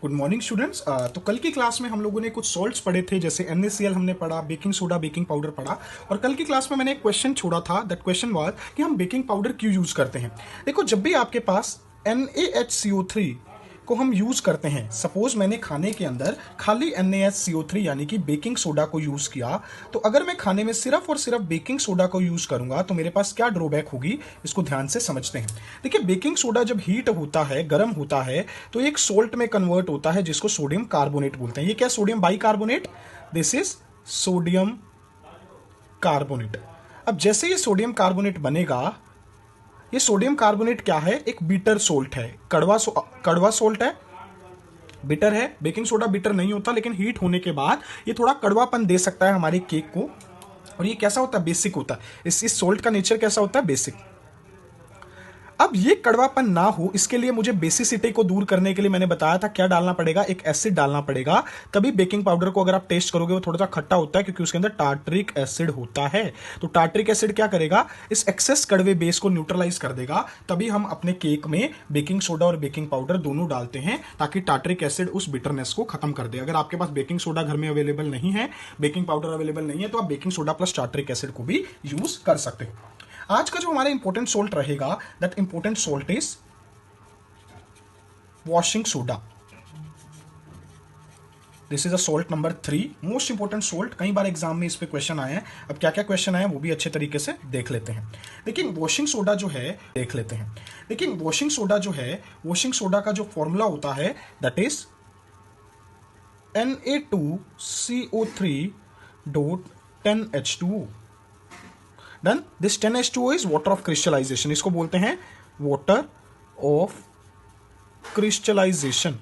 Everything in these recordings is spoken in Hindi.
Good morning students. तो कल की क्लास में हम लोगों ने कुछ सॉल्ट्स पढ़े थे, जैसे NaCl हमने पढ़ा, बेकिंग सोडा, बेकिंग पाउडर पढ़ा। और कल की क्लास में मैंने एक क्वेश्चन छोड़ा था। दैट क्वेश्चन वाज कि हम बेकिंग पाउडर क्यों यूज करते हैं। देखो, जब भी आपके पास NaHCO3 को हम यूज करते हैं, सपोज मैंने खाने के अंदर खाली NaCO3 यानी कि बेकिंग सोडा को यूज किया, तो अगर मैं खाने में सिर्फ और सिर्फ बेकिंग सोडा को यूज करूंगा तो मेरे पास क्या ड्रॉबैक होगी, इसको ध्यान से समझते हैं। देखिए, बेकिंग सोडा जब हीट होता है, गर्म होता है, तो एक सोल्ट में कन्वर्ट होता है जिसको सोडियम कार्बोनेट बोलते हैं। ये क्या, sodium bicarbonate, this is sodium carbonate. अब जैसे ये सोडियम कार्बोनेट बनेगा, ये सोडियम कार्बोनेट क्या है, एक बीटर सोल्ट है, कड़वा सोल्ट है, बिटर है। बेकिंग सोडा बिटर नहीं होता, लेकिन हीट होने के बाद ये थोड़ा कड़वापन दे सकता है हमारे केक को। और ये कैसा होता है, बेसिक होता है। इस सोल्ट का नेचर कैसा होता है, बेसिक। अब ये कड़वापन ना हो, इसके लिए मुझे बेसिसिटी को दूर करने के लिए मैंने बताया था क्या डालना पड़ेगा, एक एसिड डालना पड़ेगा। तभी बेकिंग पाउडर को अगर आप टेस्ट करोगे वो थोड़ा सा खट्टा होता है, क्योंकि उसके अंदर टार्टरिक एसिड होता है। तो टार्टरिक एसिड क्या करेगा, इस एक्सेस कड़वे बेस को न्यूट्रलाइज कर देगा। तभी हम अपने केक में बेकिंग सोडा और बेकिंग पाउडर दोनों डालते हैं, ताकि टार्टरिक एसिड उस बिटरनेस को खत्म कर दे। अगर आपके पास बेकिंग सोडा घर में अवेलेबल नहीं है, बेकिंग पाउडर अवेलेबल नहीं है, तो आप baking soda plus tartaric acid को भी यूज कर सकते हो। आज का जो हमारा इंपॉर्टेंट सोल्ट रहेगा, that important salt is washing soda. This is a salt number 3, most important salt. कई बार एग्जाम में इस पे क्वेश्चन आए हैं। अब क्या क्या क्वेश्चन आए हैं वो भी अच्छे तरीके से देख लेते हैं। लेकिन वॉशिंग सोडा जो है, देख लेते हैं। लेकिन वॉशिंग सोडा जो है, वॉशिंग सोडा का जो फॉर्मूला होता है, that is Na2CO3.10H2O। Done. This 10H2O is water of crystallisation. इसको बोलते हैं water of crystallisation.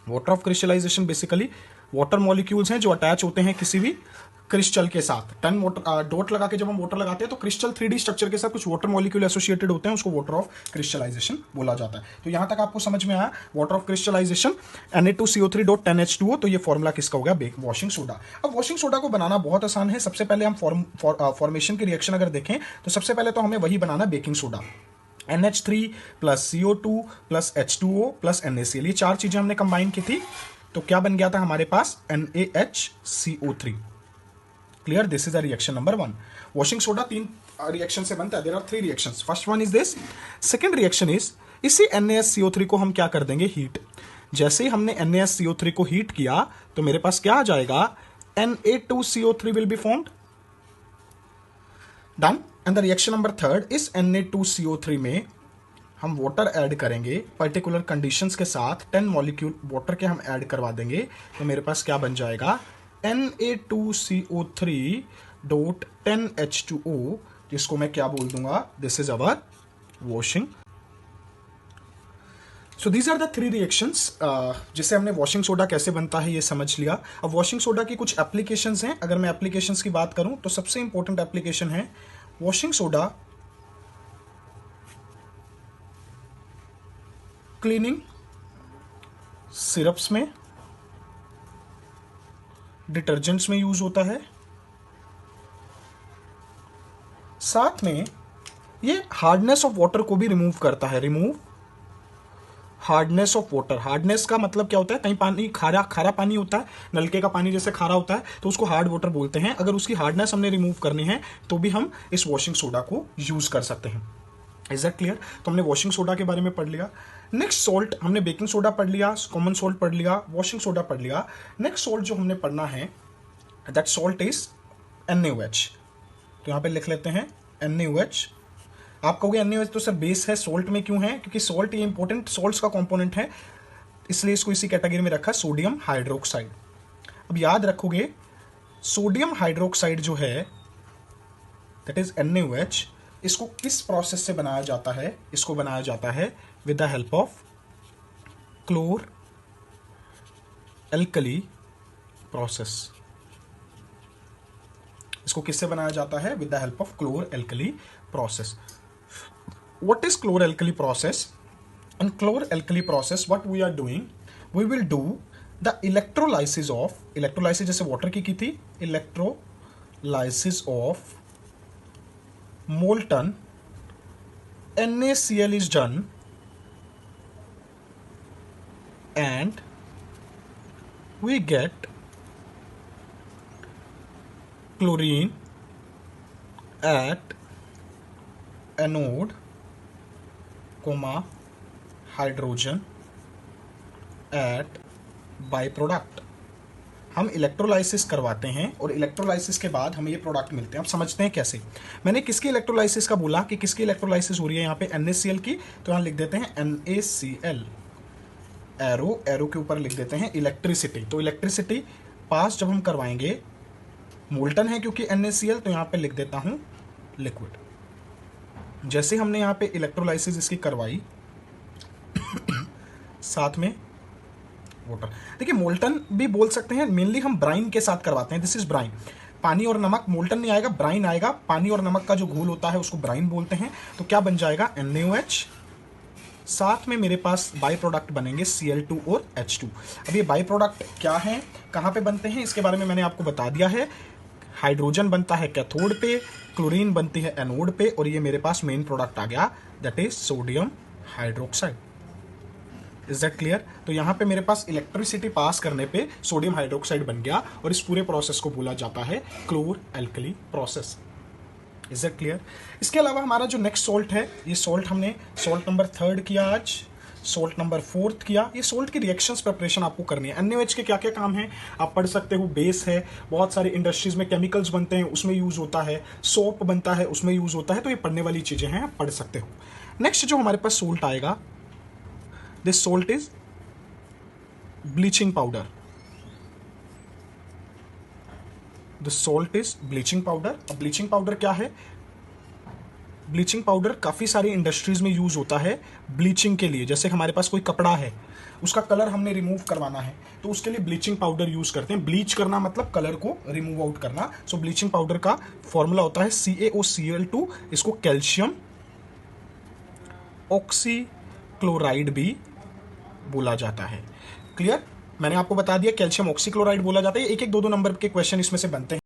Water of crystallisation basically water molecules हैं जो अटैच होते हैं किसी भी क्रिस्टल के साथ। 10 वाटर डॉट लगा के जब हम वाटर लगाते हैं तो क्रिस्टल 3D स्ट्रक्चर के साथ कुछ वाटर मॉलिक्यूल एसोसिएटेड होते हैं, उसको वाटर ऑफ क्रिस्टलाइजेशन बोला जाता है। तो यहां तक आपको समझ में आया, वाटर ऑफ क्रिस्टलाइजेशन Na2CO3.10H2O। तो ये फॉर्मूला किसका होगा, वॉशिंग सोडा। अब वॉशिंग सोडा को बनाना बहुत आसान है। सबसे पहले हम फॉर्मेशन की रिएक्शन अगर देखें तो सबसे पहले तो हमें वही बनाना, baking soda. NH3 plus CO2 plus H2O plus NaCl, ये चार चीजें हमने कंबाइन की थी, तो क्या बन गया था हमारे पास, NaHCO3। Clear, this is a reaction number 1। Washing soda 3 reaction से बनता है। There are 3 reactions. First one is this. Second reaction is, इसी NaCO3 को हम क्या कर देंगे, हीट। जैसे ही हमने NaCO3 को हीट किया तो मेरे पास क्या आ जाएगा, Na2CO3 will be formed. Done. And the reaction number 3, इस Na2CO3 में हम वाटर ऐड करेंगे पर्टिकुलर कंडीशंस के साथ। 10 मॉलिक्यूल वाटर के हम ऐड करवा देंगे, तो मेरे पास क्या बन जाएगा, Na2CO3.10H2O, जिसको मैं क्या बोल दूंगा, this is our washing. So these are the 3 reactions जिसे हमने वॉशिंग सोडा कैसे बनता है ये समझ लिया। अब वॉशिंग सोडा की कुछ एप्लीकेशंस हैं। अगर मैं एप्लीकेशंस की बात करूं तो सबसे इंपॉर्टेंट एप्लीकेशन है वॉशिंग सोडा क्लीनिंग सिरप्स में, डिटर्जेंट्स में यूज होता है। साथ में ये हार्डनेस ऑफ वाटर को भी रिमूव करता है। Remove hardness of water. Hardness का मतलब क्या होता है, कहीं पानी खारा खारा पानी होता है, नलके का पानी जैसे खारा होता है, तो उसको हार्ड वाटर बोलते हैं। अगर उसकी हार्डनेस हमने रिमूव करनी है तो भी हम इस वॉशिंग सोडा को यूज कर सकते हैं। Is that clear. तो हमने वॉशिंग सोडा के बारे में पढ़ लिया। नेक्स्ट सोल्ट, हमने बेकिंग सोडा पढ़ लिया, कॉमन सोल्ट पढ़ लिया, वॉशिंग सोडा पढ़ लिया। नेक्स्ट सोल्ट जो हमने पढ़ना है, दैट सोल्ट इज NaOH। तो यहां पे लिख लेते हैं NaOH। आप कहोगे NaOH तो सर बेस है, सोल्ट में क्यों है, क्योंकि सोल्ट ये इंपॉर्टेंट सोल्ट्स का कंपोनेंट है, इसलिए इसको इसी कैटेगरी में रखा, सोडियम हाइड्रोक्साइड। अब याद रखोगे, सोडियम हाइड्रोक्साइड जो है दैट इज NaOH, इसको किस प्रोसेस से बनाया जाता है, इसको बनाया जाता है with the help of chlor alkali process. इसको किससे बनाया जाता है, with the help of chlor alkali process. What is chlor alkali process? In chlor alkali process what we are doing, we will do the electrolysis of, electrolysis जैसे वाटर की थी, electrolysis of molten NaCl is done and we get chlorine at anode, hydrogen at by product. हम इलेक्ट्रोलाइसिस करवाते हैं और इलेक्ट्रोलाइसिस के बाद हमें ये प्रोडक्ट मिलते हैं। अब समझते हैं कैसे। मैंने किसकी इलेक्ट्रोलाइसिस का बोला कि किसकी इलेक्ट्रोलाइसिस हो रही है यहाँ पे, NaCl की, तो यहाँ लिख देते हैं NaCl, एरो के ऊपर लिख देते हैं इलेक्ट्रिसिटी। तो इलेक्ट्रिसिटी पास जब हम करवाएंगे, मोल्टन है क्योंकि NaCl, तो यहाँ पे लिख देता हूँ लिक्विड। जैसे हमने यहाँ पे इलेक्ट्रोलाइसिस इसकी करवाई साथ में वाटर। देखिए मोल्टन भी बोल सकते हैं, मेनली हम ब्राइन के साथ करवाते हैं। दिस इज ब्राइन, पानी और नमक, मोल्टन नहीं आएगा, ब्राइन आएगा। पानी और नमक का जो घोल होता है उसको ब्राइन बोलते हैं। तो क्या बन जाएगा, NaOH, साथ में मेरे पास बाई प्रोडक्ट बनेंगे Cl2 और H2। अब ये बाई प्रोडक्ट क्या है, कहाँ पे बनते हैं, इसके बारे में मैंने आपको बता दिया है। हाइड्रोजन बनता है कैथोड पे, क्लोरीन बनती है एनोड पे, और ये मेरे पास मेन प्रोडक्ट आ गया, that is sodium hydroxide. Is that clear. तो यहाँ पे मेरे पास इलेक्ट्रिसिटी पास करने पे सोडियम हाइड्रोक्साइड बन गया, और इस पूरे प्रोसेस को बोला जाता है chlor alkali process. Is that clear. इसके अलावा हमारा जो नेक्स्ट सॉल्ट है, ये सॉल्ट हमने सॉल्ट नंबर 3 किया आज, सॉल्ट नंबर 4 किया। ये सॉल्ट की रिएक्शंस प्रिपरेशन आपको करनी है। NaOH के क्या क्या काम है आप पढ़ सकते हो। बेस है, बहुत सारी इंडस्ट्रीज में केमिकल्स बनते हैं उसमें यूज होता है, सोप बनता है उसमें यूज होता है। तो ये पढ़ने वाली चीजें हैं, आप पढ़ सकते हो। नेक्स्ट जो हमारे पास सॉल्ट आएगा, this salt is bleaching powder. This salt is bleaching powder. अब ब्लीचिंग पाउडर क्या है, ब्लीचिंग पाउडर काफ़ी सारी इंडस्ट्रीज में यूज होता है ब्लीचिंग के लिए। जैसे हमारे पास कोई कपड़ा है, उसका कलर हमने रिमूव करवाना है, तो उसके लिए ब्लीचिंग पाउडर यूज करते हैं। ब्लीच करना मतलब कलर को रिमूव आउट करना। सो ब्लीचिंग पाउडर का फॉर्मूला होता है CaOCl2, इसको कैल्शियम ऑक्सीक्लोराइड भी बोला जाता है। क्लियर, मैंने आपको बता दिया कैल्शियम ऑक्सीक्लोराइड बोला जाता है। एक एक दो नंबर के क्वेश्चन इसमें से बनते हैं।